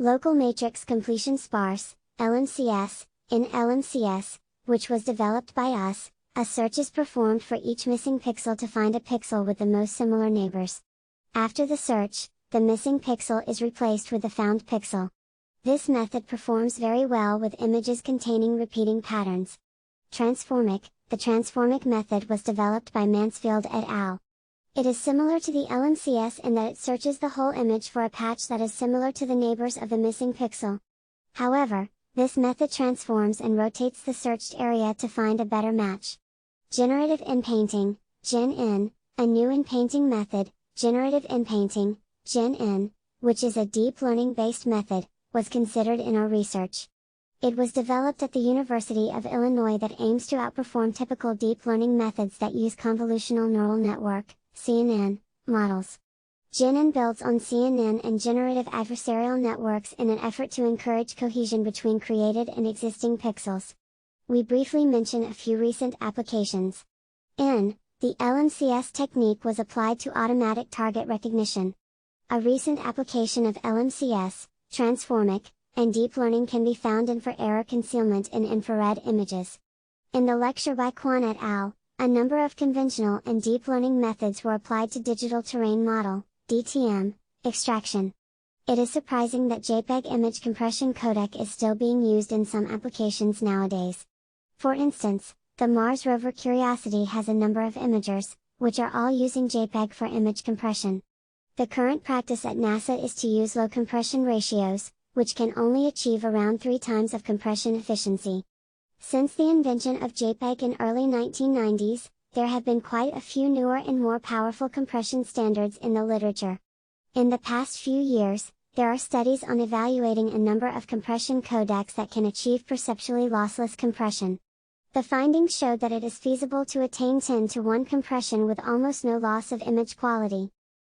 Local matrix completion sparse, LMCS, in LMCS, which was developed by us, a search is performed for each missing pixel to find a pixel with the most similar neighbors. After the search, the missing pixel is replaced with the found pixel. This method performs very well with images containing repeating patterns. Transformic, the transformic method was developed by Mansfield et al. It is similar to the LMCS in that it searches the whole image for a patch that is similar to the neighbors of the missing pixel. However, this method transforms and rotates the searched area to find a better match. Generative inpainting, GenIn, a new inpainting method, generative inpainting, GenIn, which is a deep learning-based method, was considered in our research. It was developed at the University of Illinois that aims to outperform typical deep learning methods that use convolutional neural network, CNN, models. GenIn builds on CNN and generative adversarial networks in an effort to encourage cohesion between created and existing pixels. We briefly mention a few recent applications. In the LMCS technique was applied to automatic target recognition. A recent application of LMCS, transformic, and deep learning can be found in for error concealment in infrared images. In the lecture by Quan et al., a number of conventional and deep learning methods were applied to digital terrain model, DTM, extraction. It is surprising that JPEG image compression codec is still being used in some applications nowadays. For instance, the Mars rover Curiosity has a number of imagers, which are all using JPEG for image compression. The current practice at NASA is to use low compression ratios, which can only achieve around 3 times of compression efficiency. Since the invention of JPEG in early 1990s, there have been quite a few newer and more powerful compression standards in the literature. In the past few years, there are studies on evaluating a number of compression codecs that can achieve perceptually lossless compression. The findings showed that it is feasible to attain 10:1 compression with almost no loss of image quality.